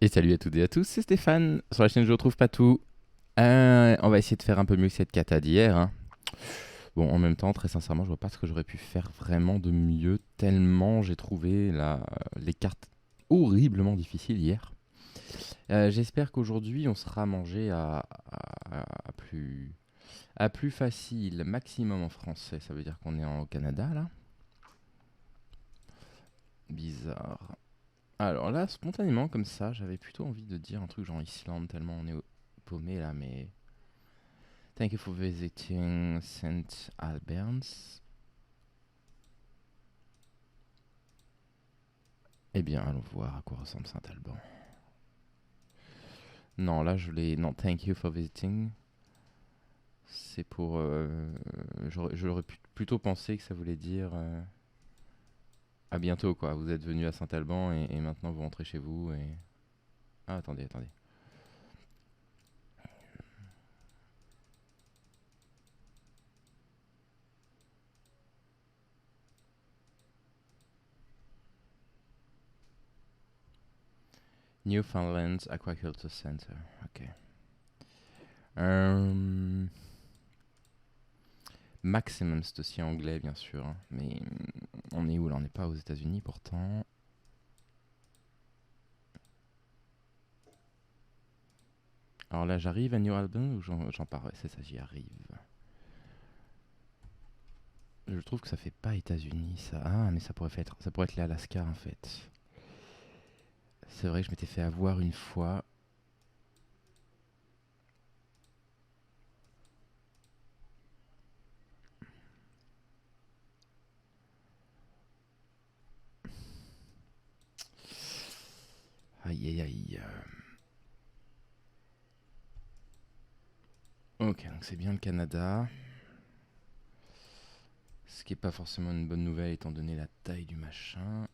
Et salut à toutes et à tous, c'est Stéphane. Sur la chaîne Je retrouve pas tout. On va essayer de faire un peu mieux que cette cata d'hier, hein. Bon, en même temps, très sincèrement, je vois pas ce que j'aurais pu faire vraiment de mieux, tellement j'ai trouvé les cartes horriblement difficiles hier. J'espère qu'aujourd'hui, on sera mangé à plus facile, maximum en français. Ça veut dire qu'on est au Canada, là. Bizarre. Alors là, spontanément, comme ça, j'avais plutôt envie de dire un truc genre Islande, tellement on est paumé là, mais thank you for visiting St. Albans. Eh bien, allons voir à quoi ressemble Saint-Alban. Non, là, je l'ai. Non, thank you for visiting. C'est pour. J'aurais plutôt pensé que ça voulait dire à bientôt, quoi. Vous êtes venu à Saint-Alban et maintenant vous rentrez chez vous. Et... Ah, attendez, attendez. Newfoundland Aquaculture Center. Ok. Euh, Maximum, c'est aussi anglais, bien sûr, hein. Mais on est où là? On n'est pas aux États-Unis pourtant. Alors là, j'arrive à New Albany ou j'en pars? Ouais, c'est ça, j'y arrive. Je trouve que ça fait pas États-Unis, ça. Ah, mais ça pourrait être l'Alaska en fait. C'est vrai que je m'étais fait avoir une fois. Aïe aïe aïe. Ok, donc c'est bien le Canada. Ce qui est pas forcément une bonne nouvelle étant donné la taille du machin.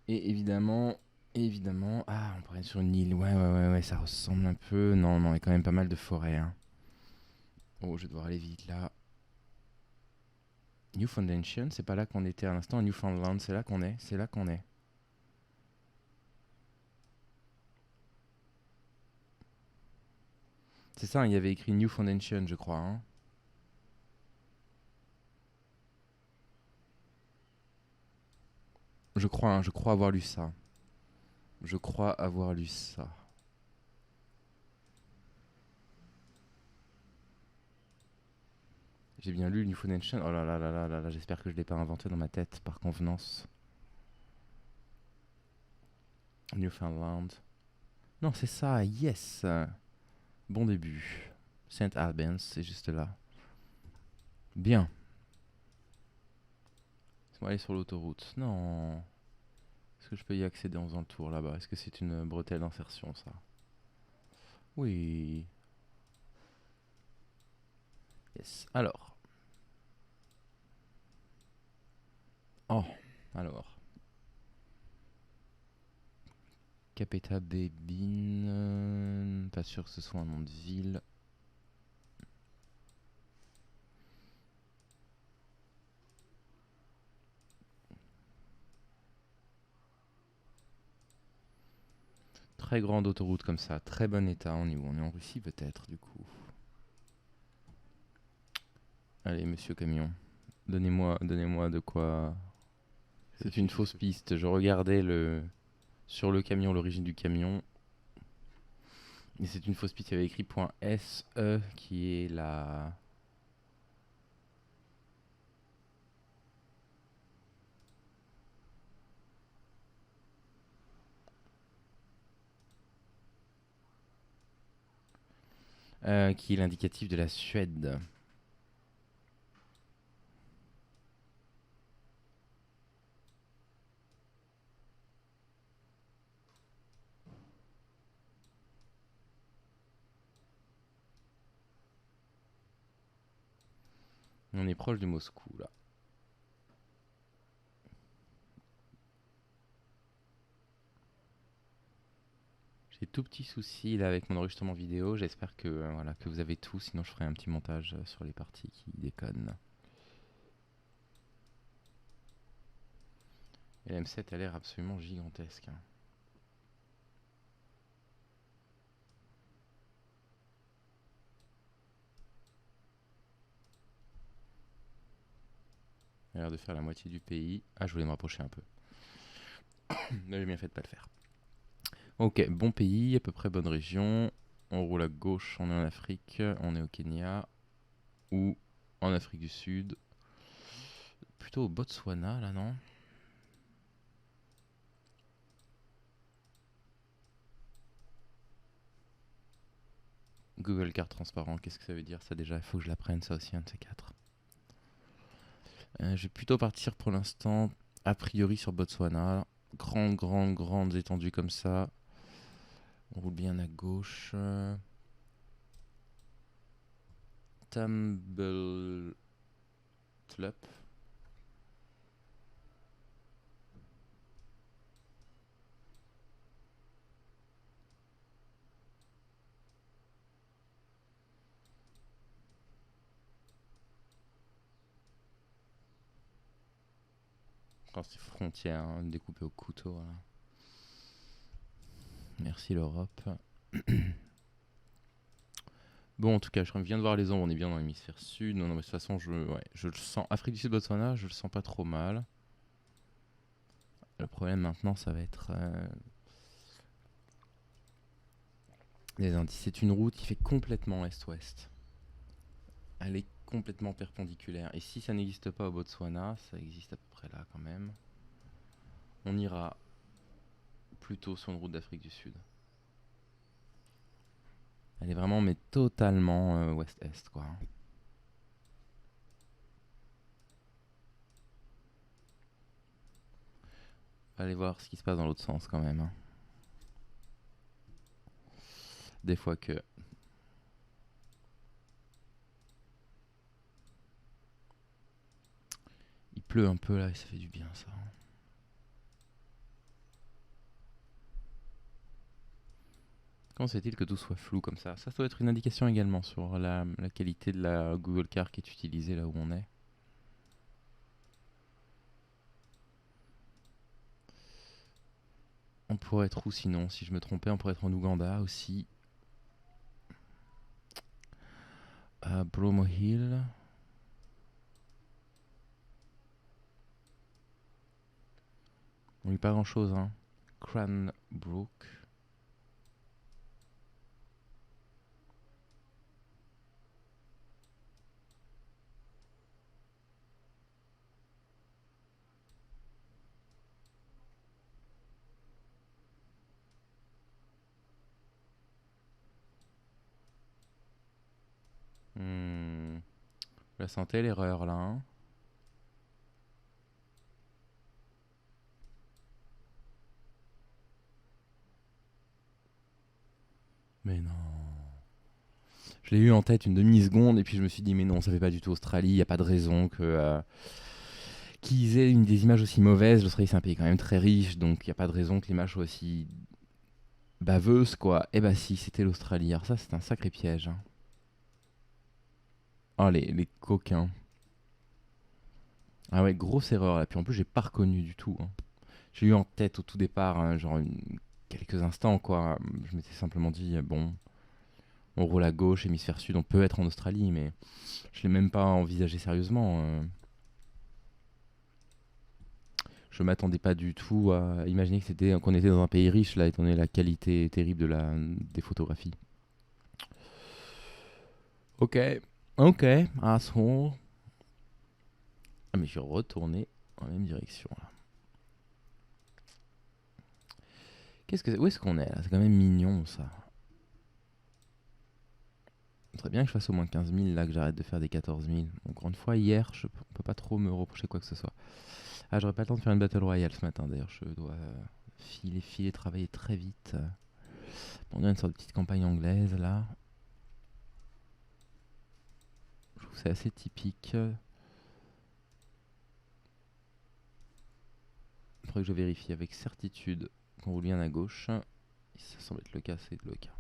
Et évidemment. Ah, on pourrait être sur une île. Ouais, ça ressemble un peu. Non, non, il y a quand même pas mal de forêts, hein. Oh, je vais devoir aller vite là. Newfoundland, c'est pas là qu'on était à l'instant. Newfoundland, c'est là qu'on est. C'est là qu'on est. C'est ça, hein, il y avait écrit Newfoundland, je crois, hein. Je crois avoir lu ça. Je crois avoir lu ça. J'ai bien lu Newfoundland. Oh là, j'espère que je l'ai pas inventé dans ma tête par convenance. Newfoundland. Non, c'est ça, yes. Bon début. Saint Albans, c'est juste là. Bien. Laisse-moi aller sur l'autoroute. Non. Est-ce que je peux y accéder en faisant le tour là-bas? Est-ce que c'est une bretelle d'insertion, ça? Oui. Yes. Alors. Oh. Alors. Capeta Bébine. Pas sûr que ce soit un nom de ville. Très grande autoroute comme ça, très bon état. On est où? On est en Russie peut-être du coup. Allez, monsieur camion, donnez-moi de quoi. C'est une fausse piste. Je regardais sur le camion l'origine du camion, mais c'est une fausse piste. Il y avait écrit .SE qui est qui est l'indicatif de la Suède. On est proche de Moscou là. J'ai tout petit souci là avec mon enregistrement vidéo. J'espère que, voilà, que vous avez tout. Sinon, je ferai un petit montage sur les parties qui déconnent. Et la M7 a l'air absolument gigantesque, hein. Elle a l'air de faire la moitié du pays. Ah, je voulais me rapprocher un peu. Mais j'ai bien fait de pas le faire. Ok, bon pays, à peu près bonne région. On roule à gauche, on est en Afrique, on est au Kenya ou en Afrique du Sud. Plutôt au Botswana là, non? Google Card transparent, qu'est-ce que ça veut dire ça déjà? Il faut que je l'apprenne ça aussi, un de ces quatre. Je vais plutôt partir pour l'instant, a priori sur Botswana. Grandes étendues comme ça. On roule bien à gauche. Tambletlup. Oh, c'est frontière, hein, découpée au couteau. Voilà. Merci l'Europe. Bon, en tout cas, je viens de voir les ombres, on est bien dans l'hémisphère sud. Non, mais de toute façon, je le sens. Afrique du Sud, Botswana, je le sens pas trop mal. Le problème maintenant, ça va être les indices. C'est une route qui fait complètement est-ouest. Elle est complètement perpendiculaire. Et si ça n'existe pas au Botswana, ça existe à peu près là quand même. On ira plutôt sur une route d'Afrique du Sud. Elle est vraiment, mais totalement ouest-est, quoi. On va aller voir ce qui se passe dans l'autre sens quand même, hein. Des fois que... Il pleut un peu là et ça fait du bien ça. Comment se fait-il que tout soit flou comme ça? Ça doit être une indication également sur la qualité de la Google Car qui est utilisée là où on est. On pourrait être où sinon? Si je me trompais, on pourrait être en Ouganda aussi. À Bromo Hill. On lit pas grand chose, hein. Cranbrook. Hmm. La santé, l'erreur là, hein. Mais non. Je l'ai eu en tête une demi-seconde et puis je me suis dit mais non, ça fait pas du tout Australie, il y a pas de raison que qu'ils aient des images aussi mauvaises. L'Australie c'est un pays quand même très riche, donc il y a pas de raison que l'image soit aussi baveuse quoi. Eh bah si, c'était l'Australie. Alors ça c'est un sacré piège, hein. Oh les coquins. Ah ouais, grosse erreur là. Puis en plus j'ai pas reconnu du tout, hein. J'ai eu en tête au tout départ, hein, genre quelques instants quoi. Je m'étais simplement dit bon, on roule à gauche, hémisphère sud, on peut être en Australie, mais je l'ai même pas envisagé sérieusement. Je m'attendais pas du tout à imaginer que qu'on était dans un pays riche là, étant donné la qualité terrible des photographies. Ok, ok, asshole. Ah mais je vais retourner dans la même direction là. Qu'est-ce que où est-ce qu'on est là? C'est quand même mignon ça. Ce serait bien que je fasse au moins 15 000 là, que j'arrête de faire des 14 000. Donc, encore une fois, hier, on peut pas trop me reprocher quoi que ce soit. Ah, j'aurais pas le temps de faire une battle royale ce matin d'ailleurs. Je dois filer, travailler très vite. On a une sorte de petite campagne anglaise là. Je trouve que c'est assez typique. Il faudrait que je vérifie avec certitude qu'on roule bien à gauche. Ça semble être le cas, c'est le cas.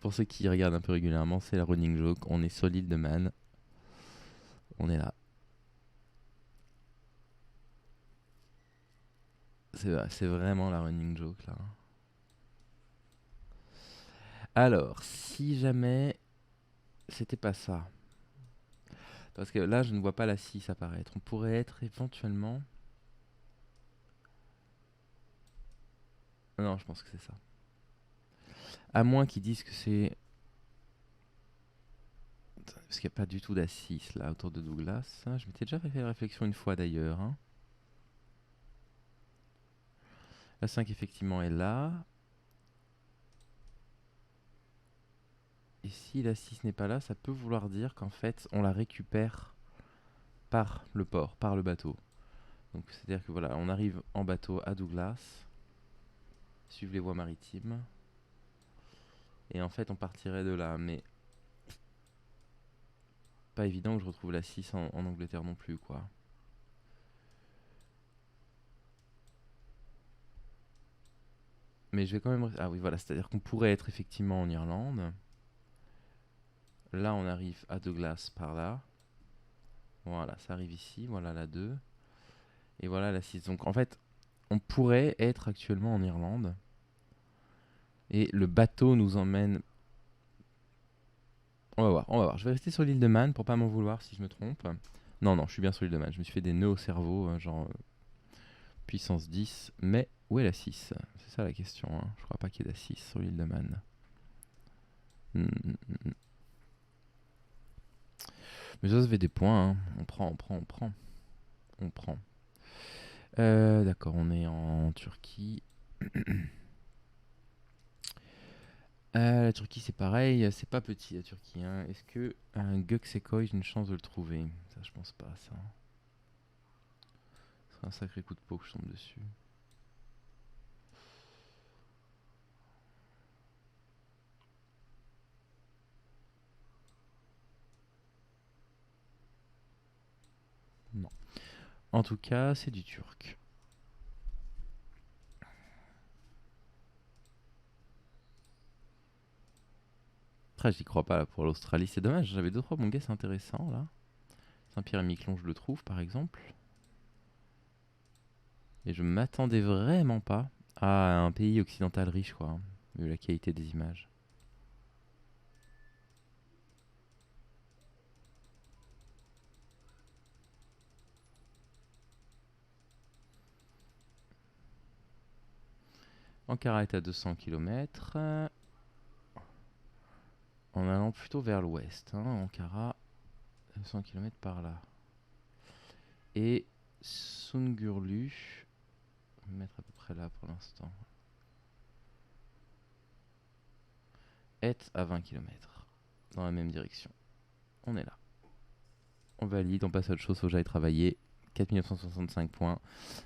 Pour ceux qui regardent un peu régulièrement, c'est la running joke. On est sur l'île de Man. On est là. C'est vraiment la running joke là. Alors, si jamais c'était pas ça. Parce que là, je ne vois pas la 6 apparaître. On pourrait être éventuellement... Non, je pense que c'est ça. À moins qu'ils disent que c'est... Parce qu'il n'y a pas du tout d'A6 là autour de Douglas. Je m'étais déjà fait la réflexion une fois d'ailleurs. Hein. La 5 effectivement est là. Et si la 6 n'est pas là, ça peut vouloir dire qu'en fait on la récupère par le port, par le bateau. Donc c'est-à-dire que voilà, on arrive en bateau à Douglas, suivre les voies maritimes. Et en fait on partirait de là, mais pas évident que je retrouve la 6 en Angleterre non plus quoi. Mais je vais quand même... Ah oui voilà, c'est-à-dire qu'on pourrait être effectivement en Irlande. Là on arrive à Douglas par là. Voilà, ça arrive ici, voilà la 2. Et voilà la 6. Donc en fait, on pourrait être actuellement en Irlande. Et le bateau nous emmène... On va voir, on va voir. Je vais rester sur l'île de Man pour pas m'en vouloir si je me trompe. Non, non, je suis bien sur l'île de Man. Je me suis fait des nœuds au cerveau, genre puissance 10. Mais où est la 6? C'est ça la question. Hein. Je crois pas qu'il y ait la 6 sur l'île de Man. Mais ça fait des points. Hein. On prend, on prend, on prend. On prend. D'accord, on est en Turquie. La Turquie c'est pareil, c'est pas petit la Turquie. Hein. Est-ce que un Gökçekoi j'ai une chance de le trouver? Ça je pense pas ça. Ce serait un sacré coup de peau que je tombe dessus. Non. En tout cas c'est du turc. Après j'y crois pas là pour l'Australie, c'est dommage, j'avais 2-3 bons guesses intéressants là. Saint-Pierre-et-Miquelon je le trouve par exemple. Et je m'attendais vraiment pas à un pays occidental riche quoi, hein, vu la qualité des images. Ankara est à 200 km. En allant plutôt vers l'ouest. Hein. Ankara, 200 km par là. Et Sungurlu, on va mettre à peu près là pour l'instant, est à 20 km. Dans la même direction. On est là. On valide, on passe à autre chose, faut que j'aille travailler. 4965 points.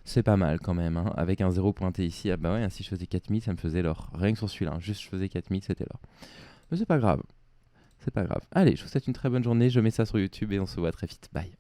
C'est pas mal quand même. Hein. Avec un 0 pointé ici, ah bah ouais, si je faisais 4000, ça me faisait l'or. Rien que sur celui-là, hein. Juste je faisais 4000, c'était l'or. Mais c'est pas grave. C'est pas grave. Allez, je vous souhaite une très bonne journée. Je mets ça sur YouTube et on se voit très vite. Bye.